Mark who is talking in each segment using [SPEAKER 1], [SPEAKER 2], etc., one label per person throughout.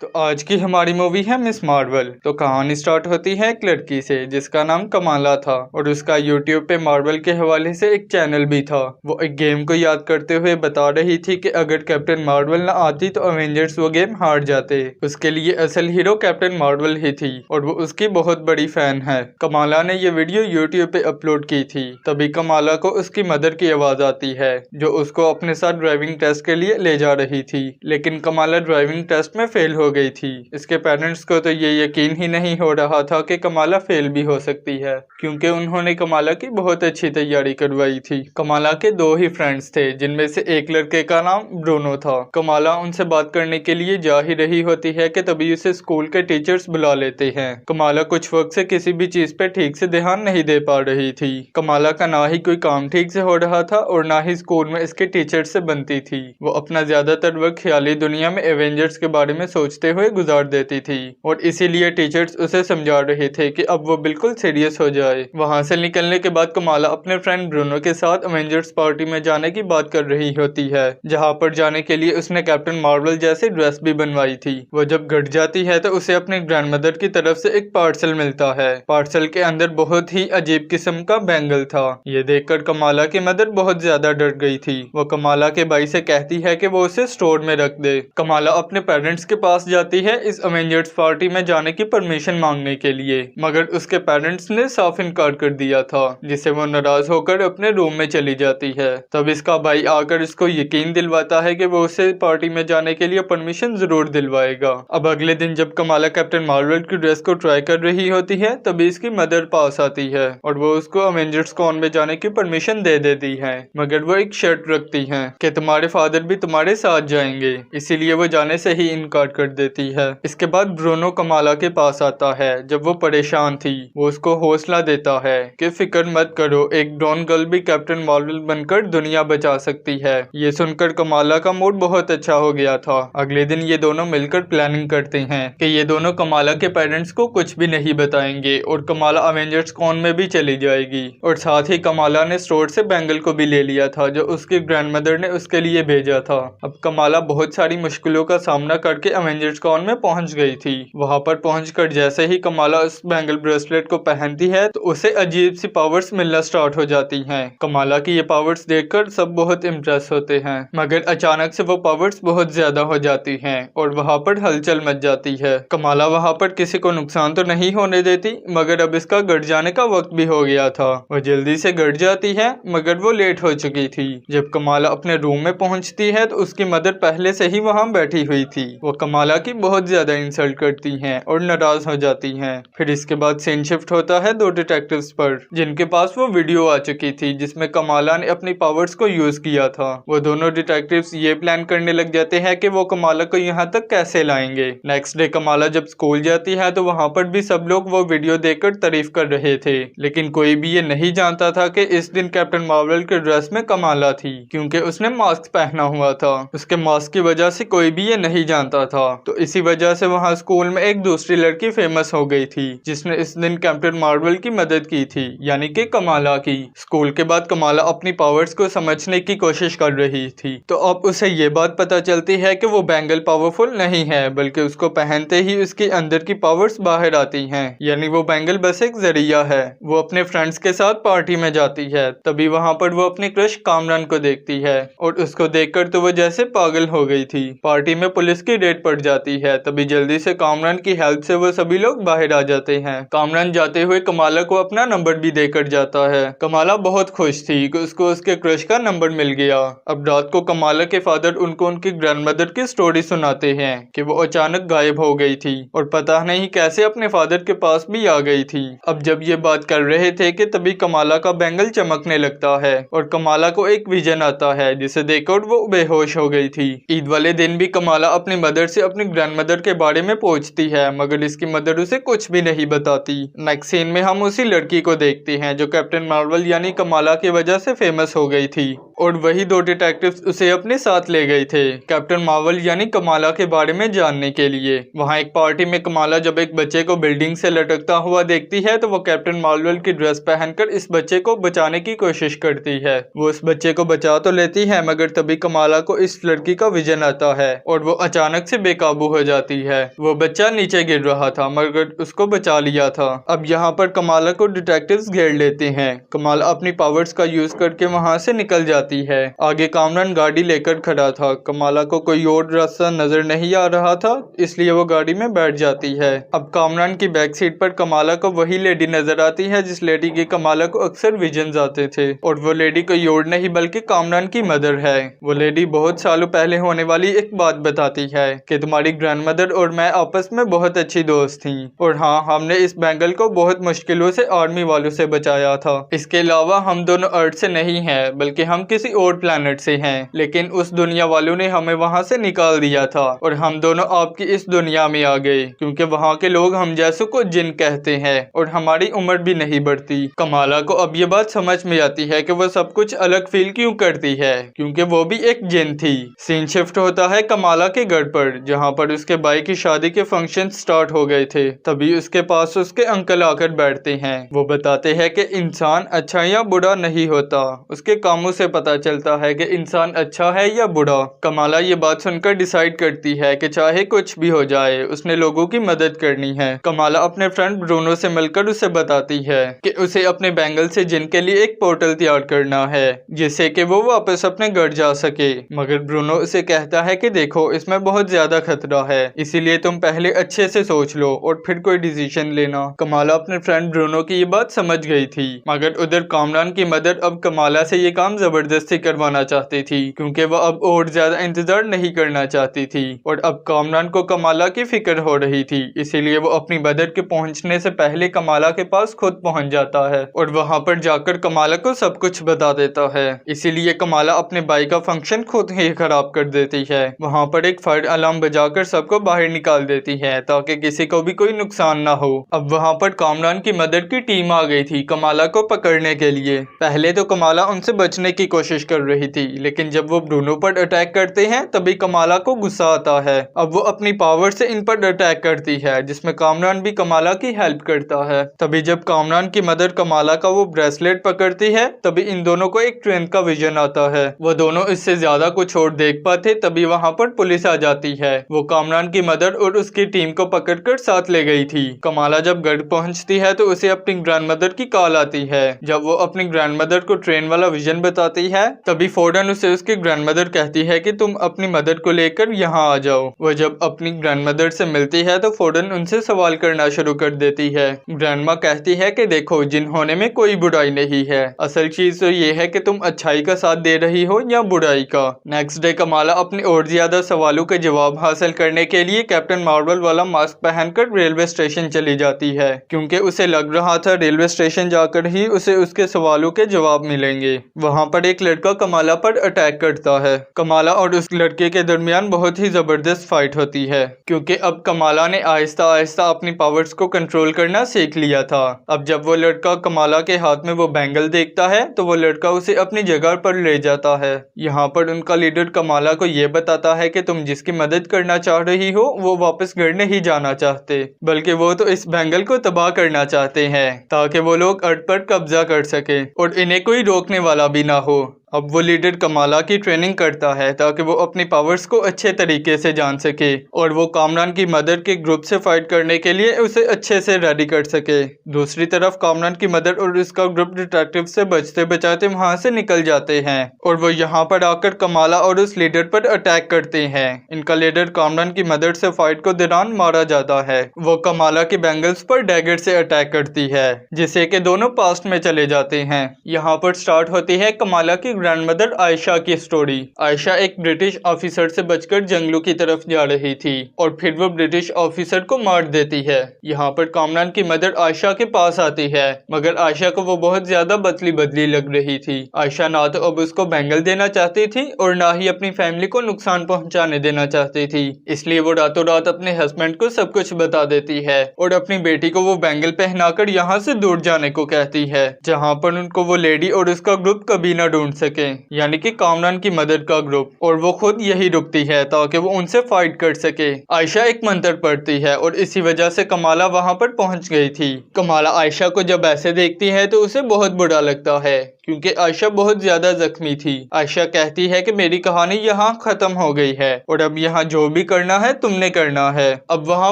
[SPEAKER 1] तो आज की हमारी मूवी है मिस मार्वल। तो कहानी स्टार्ट होती है एक लड़की से जिसका नाम कमाला था और उसका यूट्यूब पे मार्वल के हवाले से एक चैनल भी था। वो एक गेम को याद करते हुए बता रही थी कि अगर कैप्टन मार्वल न आती तो अवेंजर्स वो गेम हार जाते। उसके लिए असल हीरो कैप्टन मार्वल ही थी और वो उसकी बहुत बड़ी फैन है। कमाला ने ये वीडियो यूट्यूब पे अपलोड की थी। तभी कमाला को उसकी मदर की आवाज आती है जो उसको अपने साथ ड्राइविंग टेस्ट के लिए ले जा रही थी। लेकिन कमाला ड्राइविंग टेस्ट में फेल हो गई थी। इसके पेरेंट्स को तो ये यकीन ही नहीं हो रहा था कि कमाला फेल भी हो सकती है, क्योंकि उन्होंने कमाला की बहुत अच्छी तैयारी करवाई थी। कमाला के दो ही फ्रेंड्स थे जिनमें से एक लड़के का नाम ब्रूनो था। कमाला उनसे बात करने के लिए जा ही रही होती है कि तभी उसे स्कूल के टीचर्स बुला लेते हैं। कमाला कुछ वक्त से किसी भी चीज पे ठीक से ध्यान नहीं दे पा रही थी। कमाला का ना ही कोई काम ठीक से हो रहा था और ना ही स्कूल में इसके टीचर से बनती थी। वो अपना ज्यादातर वक्त ख्याली दुनिया में एवेंजर्स के बारे में सोचते हुए गुजार देती थी और इसीलिए टीचर्स उसे समझा रहे थे कि अब वो बिल्कुल सीरियस हो जाए। वहां से निकलने के बाद कमाला अपने फ्रेंड ब्रूनो के साथ अवेंजर्स पार्टी में जाने की बात कर रही होती है, जहां पर जाने के लिए उसने कैप्टन मार्वल जैसी ड्रेस भी बनवाई थी। वो जब घर जाती है तो उसे अपनी ग्रैंडमदर की तरफ से एक पार्सल मिलता है। पार्सल के अंदर बहुत ही अजीब किस्म का बैंगल था। ये देखकर कमाला की मदर बहुत ज्यादा डर गई थी। वो कमाला के भाई से कहती है कि वो उसे स्टोर में रख दे। कमाला अपने पेरेंट्स के पास जाती है इस अवेंजर्स पार्टी में जाने की परमिशन मांगने के लिए, मगर उसके पेरेंट्स ने साफ इनकार कर दिया था, जिससे वो नाराज होकर अपने रूम में चली जाती है। तब इसका भाई आकर इसको यकीन दिलवाता है कि वो उसे पार्टी में जाने के लिए परमिशन जरूर दिलवाएगा। अब अगले दिन जब कमाला कैप्टन मार्वल की ड्रेस को ट्राई कर रही होती है तभी इसकी मदर पास आती है और वो उसको अवेंजर्स कॉन में जाने की परमिशन दे देती है, मगर वो एक शर्त रखती है कि तुम्हारे फादर भी तुम्हारे साथ जाएंगे, इसीलिए वो जाने से ही इनकार कर देती है। इसके बाद ब्रूनो कमाला के पास आता है जब वो परेशान थी। वो उसको हौसला देता है कि फिक्र मत करो, एक ड्रोन गर्ल भी कैप्टन मार्वल बनकर दुनिया बचा सकती है। ये सुनकर कमाला का मूड बहुत अच्छा हो गया था। अगले दिन ये दोनों मिलकर प्लानिंग करते हैं कि ये दोनों कमाला के पेरेंट्स को कुछ भी नहीं बताएंगे और कमाला अवेंजर्स कॉन में भी चली जाएगी। और साथ ही कमाला ने स्टोर से बैंगल को भी ले लिया था जो उसकी ग्रैंडमदर ने उसके लिए भेजा था। अब कमाला बहुत सारी मुश्किलों का सामना करके अवेंजर्स कॉन में पहुंच गई थी। वहां पर पहुंचकर जैसे ही कमाला उस बैंगल ब्रेसलेट को पहनती है तो उसे अजीब सी पावर्स मिलना स्टार्ट हो जाती हैं। कमाला की ये पावर्स देखकर सब बहुत इम्प्रेस होते हैं, मगर अचानक से वो पावर्स बहुत ज्यादा हो जाती हैं और वहां पर हलचल मच जाती है। कमाला वहां पर किसी को नुकसान तो नहीं होने देती, मगर अब इसका घर जाने का वक्त भी हो गया था। वो जल्दी से घर जाती है मगर वो लेट हो चुकी थी। जब कमाला अपने रूम में पहुंचती है तो उसकी मदर पहले से ही वहां बैठी हुई थी। वो कमाला की बहुत ज्यादा इंसल्ट करती हैं और नाराज हो जाती हैं। फिर इसके बाद सीन शिफ्ट होता है दो डिटेक्टिव्स पर जिनके पास वो वीडियो आ चुकी थी जिसमें कमाला ने अपनी पावर्स को यूज किया था। वो दोनों डिटेक्टिव्स ये प्लान करने लग जाते हैं कि वो कमाला को यहाँ तक कैसे लाएंगे। नेक्स्ट डे कमाला जब स्कूल जाती है तो वहाँ पर भी सब लोग वो वीडियो देखकर तारीफ कर रहे थे, लेकिन कोई भी ये नहीं जानता था कि इस दिन कैप्टन मार्वल के ड्रेस में कमाला थी, क्योंकि उसने मास्क पहना हुआ था। उसके मास्क की वजह से कोई भी ये नहीं जानता था। तो इसी वजह से वहाँ स्कूल में एक दूसरी लड़की फेमस हो गई थी जिसने इस दिन कैप्टन मार्वल की मदद की थी, यानी कि कमाला की। स्कूल के बाद कमाला अपनी पावर्स को समझने की कोशिश कर रही थी, तो अब उसे ये बात पता चलती है कि वो बैंगल पावरफुल नहीं है, बल्कि उसको पहनते ही उसके अंदर की पावर्स बाहर आती हैं, यानी वो बैंगल बस एक जरिया है। वो अपने फ्रेंड्स के साथ पार्टी में जाती है, तभी वहाँ पर वो अपनी क्रश कामरान को देखती है और उसको देखकर तो वो जैसे पागल हो गई थी। पार्टी में पुलिस की रेड पड़ जाती है, तभी जल्दी से कामरान की हेल्प से वो सभी लोग बाहर आ जाते हैं। कामरान जाते हुए कमाला को अपना नंबर भी देकर जाता है। कमाला बहुत खुश थी कि उसको उसके क्रश का नंबर मिल गया। अब रात को कमाला के फादर उनको उनकी ग्रैंडमदर की स्टोरी सुनाते हैं कि वो अचानक गायब हो गई थी और पता नहीं कैसे अपने फादर के पास भी आ गई थी। अब जब ये बात कर रहे थे कि तभी कमाला का बैंगल चमकने लगता है और कमाला को एक विजन आता है जिसे देखकर वो बेहोश हो गई थी। ईद वाले दिन भी कमाला अपनी मदर से अपनी ग्रैंडमदर के बारे में पूछती है, मगर इसकी मदर उसे कुछ भी नहीं बताती। नेक्स्ट सीन में हम उसी लड़की को देखते हैं जो कैप्टन मार्वल यानी कमाला की वजह से फेमस हो गई थी। और वही दो डिटेक्टिव्स उसे अपने साथ ले गए थे कैप्टन मार्वल यानी कमाला के बारे में जानने के लिए। वहाँ एक पार्टी में कमाला जब एक बच्चे को बिल्डिंग से लटकता हुआ देखती है तो वो कैप्टन मार्वल की ड्रेस पहनकर इस बच्चे को बचाने की कोशिश करती है। वो उस बच्चे को बचा तो लेती है मगर तभी कमाला को इस लड़की का विजन आता है और वो अचानक से बेकाबू हो जाती है। वो बच्चा नीचे गिर रहा था मगर उसको बचा लिया था। अब यहाँ पर कमाला को डिटेक्टिव्स घेर लेते हैं। कमाला अपनी पावर्स का यूज करके वहाँ से निकल जाती है। आगे कामरान गाड़ी लेकर खड़ा था। कमाला को कोई और रास्ता नजर नहीं आ रहा था इसलिए वो गाड़ी में बैठ जाती है। अब कामरान की बैक सीट पर कमाला को वही लेडी नजर आती है जिस लेडी के कमाला को अक्सर विजन्स आते थे और वो लेडी कोई और नहीं बल्कि कामरान की मदर है। वो लेडी बहुत सालों पहले होने वाली एक बात बताती है कि तुम्हारी ग्रैंडमदर और मैं आपस में बहुत अच्छी दोस्त थी और हाँ, हमने इस बैंगल को बहुत मुश्किलों से आर्मी वालों से बचाया था। इसके अलावा हम दोनों अर्थ से नहीं हैं बल्कि हम किसी और प्लेनेट से हैं, लेकिन उस दुनिया वालों ने हमें वहाँ से निकाल दिया था और हम दोनों आपकी इस दुनिया में आ गए क्योंकि वहाँ के लोग हम जैसों को जिन कहते हैं और हमारी उम्र भी नहीं बढ़ती। कमाला को अब ये बात समझ में आती है कि वो सब कुछ अलग फील क्यों करती है क्योंकि वो भी एक जिन थी। सीन शिफ्ट होता है कमाला के घर पर जहाँ पर उसके भाई की शादी के फंक्शन स्टार्ट हो गए थे। तभी उसके पास उसके अंकल आकर बैठते हैं। वो बताते हैं कि इंसान अच्छा या बुरा नहीं होता, उसके कामों से पता चलता है कि इंसान अच्छा है या बुरा। कमाला ये बात सुनकर डिसाइड करती है कि चाहे कुछ भी हो जाए उसने लोगों की मदद करनी है। कमाला अपने फ्रेंड ब्रूनो से मिलकर उसे बताती है कि उसे अपने बैंगल से जिन के लिए एक पोर्टल तैयार करना है जिससे कि वो वापस अपने घर जा सके। मगर ब्रूनो उसे कहता है कि देखो, इसमें बहुत ज्यादा खतरा है, इसीलिए तुम पहले अच्छे से सोच लो और फिर कोई डिसीजन लेना। कमाला अपने फ्रेंड ब्रूनो की ये बात समझ गई थी मगर उधर कामरान की मदर अब कमाला से ये काम जबरदस्ती करवाना चाहती थी क्योंकि वह अब और ज्यादा इंतजार नहीं करना चाहती थी और अब कामरान को कमाला की फिक्र हो रही थी। इसीलिए वो अपनी मदर के पहुंचने से पहले कमाला के पास खुद पहुंच जाता है और वहां पर जाकर कमाला को सब कुछ बता देता है। इसीलिए कमाला अपने भाई का फंक्शन खुद ही खराब कर देती है। वहां पर एक फायर अलार्म बजाकर सबको बाहर निकाल देती है ताकि किसी को भी कोई नुकसान ना हो। अब वहां पर कामरान की मदर की टीम आ गई थी कमाला को पकड़ने के लिए। पहले तो कमाला उनसे बचने की कोशिश कर रही थी लेकिन जब वो ब्रूनो पर अटैक करते हैं तभी कमाला को गुस्सा आता है। अब वो अपनी पावर से इन पर अटैक करती है जिसमें कामरान भी कमाला की हेल्प करता है। तभी जब कामरान की मदर कमाला का वो ब्रेसलेट पकड़ती है तभी इन दोनों को एक ट्रेन का विजन आता है। वो दोनों इससे ज्यादा कुछ और देख पाते तभी वहाँ पर पुलिस आ जाती है। वो कामरान की मदर और उसकी टीम को पकड़कर साथ ले गई थी। कमाला जब घर पहुँचती है तो उसे अपनी ग्रैंडमदर की कॉल आती है। जब वो अपनी ग्रैंडमदर को ट्रेन वाला विजन बताती है तभी फौरन उसे उसकी ग्रैंडमदर कहती है कि तुम अपनी मदर को लेकर यहाँ आ जाओ। वो जब अपनी ग्रैंडमदर से मिलती है तो फौरन उनसे सवाल करना शुरू कर देती है। ग्रैंडमा कहती है कि देखो, जिन होने में कोई बुराई नहीं है, असल चीज तो ये है कि तुम अच्छाई का साथ दे रही हो या बुराई का। नेक्स्ट डे कमाला अपने और ज्यादा सवालों के जवाब हासिल करने के लिए कैप्टन मार्वल वाला मास्क पहनकर रेलवे स्टेशन चली जाती है क्योंकि उसे लग रहा था रेलवे स्टेशन जाकर ही उसे उसके सवालों के जवाब मिलेंगे। वहाँ पर एक लड़का कमाला पर अटैक करता है। कमाला और उस लड़के के दरमियान बहुत ही जबरदस्त फाइट होती है क्योंकि अब कमाला ने आहिस्ता आहिस्ता अपनी पावर्स को कंट्रोल करना सीख लिया था। अब जब वो लड़का कमाला के हाथ में वो बैंगल देखता है तो वो लड़का उसे अपनी जगह पर ले जाता है। यहाँ पर उनका लीडर कमाला को ये बताता है कि तुम जिसकी मदद करना चाह रही हो वो वापस घर नहीं जाना चाहते बल्कि वो तो इस बैंगल को तबाह करना चाहते हैं ताकि वो लोग अर्थ पर कब्जा कर सके और इन्हें कोई रोकने वाला भी ना हो। अब वो लीडर कमाला की ट्रेनिंग करता है ताकि वो अपनी पावर्स को अच्छे तरीके से जान सके और वो कामरान की मदर के ग्रुप से फाइट करने के लिए उसे अच्छे से रेडी कर सके। दूसरी तरफ कामरान की मदर और उसका ग्रुप डिटेक्टिव से बचते बचाते वहां से निकल जाते हैं और वो यहाँ पर आकर कमाला और उस लीडर पर अटैक करते हैं। इनका लीडर कामरान की मदर से फाइट को दौरान मारा जाता है। वो कमाला के बैंगल्स पर डैगर से अटैक करती है जिससे कि दोनों पास्ट में चले जाते हैं। यहाँ पर स्टार्ट होती है कमाला की ग्रैंडमदर आयशा की स्टोरी। आयशा एक ब्रिटिश ऑफिसर से बचकर जंगलों की तरफ जा रही थी और फिर वो ब्रिटिश ऑफिसर को मार देती है। यहाँ पर कामरान की मदर आयशा के पास आती है मगर आयशा को वो बहुत ज्यादा बदली बदली लग रही थी। आयशा ना तो अब उसको बैंगल देना चाहती थी और ना ही अपनी फैमिली को नुकसान पहुंचाने देना चाहती थी। इसलिए वो रातों रात अपने हस्बैंड को सब कुछ बता देती है और अपनी बेटी को वो बैंगल पहनाकर यहाँ से दूर जाने को कहती है जहाँ पर उनको वो लेडी और उसका ग्रुप कभी ना ढूंढ सके। सके, यानी कि कामरान की मदद का ग्रुप, और वो खुद यही रुकती है ताकि वो उनसे फाइट कर सके। आयशा एक मंत्र पढ़ती है और इसी वजह से कमाला वहां पर पहुंच गई थी। कमाला आयशा को जब ऐसे देखती है तो उसे बहुत बुरा लगता है क्योंकि आयशा बहुत ज्यादा जख्मी थी। आयशा कहती है कि मेरी कहानी यहाँ खत्म हो गई है और अब यहाँ जो भी करना है तुमने करना है। अब वहाँ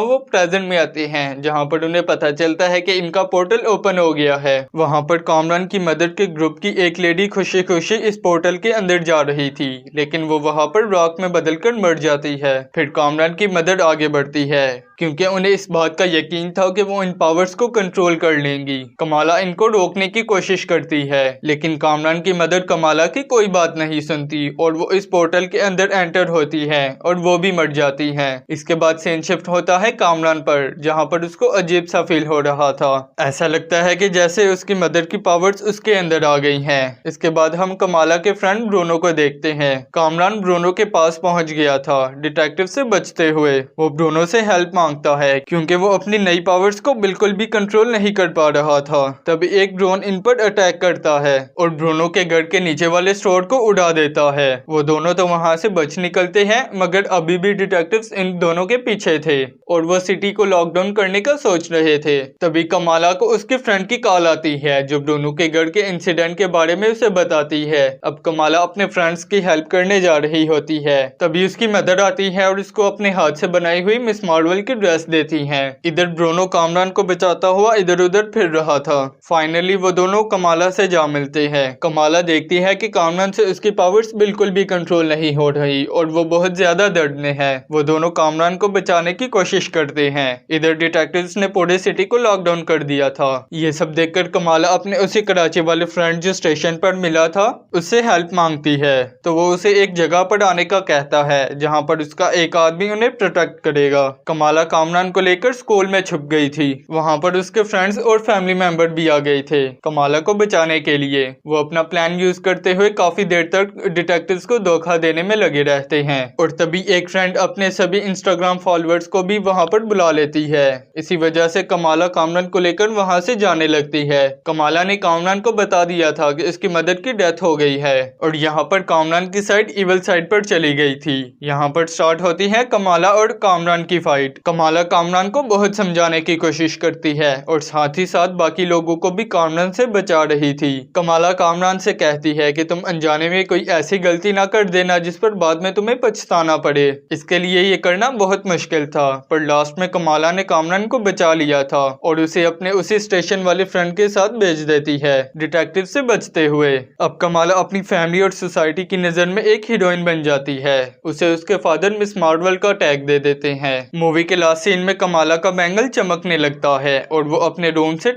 [SPEAKER 1] वो प्रेजेंट में आते हैं जहाँ पर उन्हें पता चलता है कि इनका पोर्टल ओपन हो गया है। वहाँ पर कामरान की मदद के ग्रुप की एक लेडी खुशी खुशी इस पोर्टल के अंदर जा रही थी, लेकिन वो वहाँ पर रॉक में बदलकर मर जाती है। फिर कामरान की मदद आगे बढ़ती है क्योंकि उन्हें इस बात का यकीन था कि वो इन पावर्स को कंट्रोल कर लेंगी। कमाला इनको रोकने की कोशिश करती है, लेकिन कामरान की मदद कमाला की कोई बात नहीं सुनती और वो इस पोर्टल के अंदर एंटर होती है और वो भी मर जाती है। इसके बाद सीन शिफ्ट होता है कामरान पर, जहाँ पर उसको अजीब सा फील हो रहा था। ऐसा लगता है कि जैसे उसकी मदद की पावर्स उसके अंदर आ गई हैं। इसके बाद हम कमाला के फ्रेंड ब्रूनो को देखते हैं। कामरान ब्रूनो के पास पहुंच गया था डिटेक्टिव से बचते हुए। वो ब्रूनो से हेल्प मांगता है क्योंकि वो अपनी नई पावर्स को बिल्कुल भी कंट्रोल नहीं कर पा रहा था। तभी एक ड्रोन इन पर अटैक करता है और ब्रूनो के घर के नीचे वाले स्टोर को उड़ा देता है। वो दोनों तो वहां से बच निकलते हैं, मगर अभी भी डिटेक्टिव्स इन दोनों के पीछे थे और वो सिटी को लॉकडाउन करने का सोच रहे थे। तभी कमाला को उसके फ्रेंड की कॉल आती है जो ब्रूनो के घर के इंसिडेंट के बारे में उसे बताती है। अब कमाला अपने फ्रेंड्स की हेल्प करने जा रही होती है। तभी उसकी मदर आती है और उसको अपने हाथ से बनाई हुई मिस मार्वल की ड्रेस देती है। इधर ब्रूनो कामरान को बचाता हुआ इधर उधर फिर रहा था। फाइनली वो दोनों कमाला से जा मिलते हैं। कमाला देखती है कि कामरान से उसकी पावर्स बिल्कुल भी कंट्रोल नहीं हो रही और वो बहुत ज्यादा दर्द में है। वो दोनों कामरान को बचाने की कोशिश करते हैं। इधर डिटेक्टिव्स ने पूरे सिटी को लॉकडाउन कर दिया था। ये सब देखकर कमाला अपने उसी कराची वाले फ्रेंड जो स्टेशन पर मिला था उससे हेल्प मांगती है, तो वो उसे एक जगह पर आने का कहता है जहाँ पर उसका एक आदमी उन्हें प्रोटेक्ट करेगा। कमाला कामरान को लेकर स्कूल में छुप गई थी। वहाँ पर उसके फ्रेंड्स और फैमिली मेंबर भी आ गए थे कमाला को बचाने के लिए। वो अपना प्लान यूज करते हुए काफी देर तक डिटेक्टिव्स को धोखा देने में लगे रहते हैं और तभी एक फ्रेंड अपने सभी इंस्टाग्राम फॉलोअर्स को भी वहाँ पर बुला लेती है। इसी वजह से कमाला कामरान को लेकर वहाँ से जाने लगती है। कमाला ने कामरान को बता दिया था कि उसकी मदर की डेथ हो गई है और यहाँ पर कामरान की साइड इविल साइड पर चली गई थी। यहाँ पर स्टार्ट होती है कमाला और कामरान की फाइट। कमाला कामरान को बहुत समझाने की कोशिश करती है और साथ ही साथ बाकी लोगों को भी कामरान से बचा रही थी। कमाला कामरान से कहती है कि तुम अनजाने में कोई ऐसी गलती ना कर देना जिस पर बाद में तुम्हें पछताना पड़े। इसके लिए ये करना बहुत मुश्किल था, पर लास्ट में कमाला ने कामरान को बचा लिया था और उसे अपने उसी स्टेशन वाले फ्रेंड के साथ भेज देती है डिटेक्टिव से बचते हुए। अब कमाला अपनी फैमिली और सोसाइटी की नजर में एक हीरोइन बन जाती है। उसे उसके फादर मिस मार्वल का टैग दे देते हैं। मूवी के लास्ट सीन में कमाला का बैंगल चमकने लगता है और वो अपने रूम से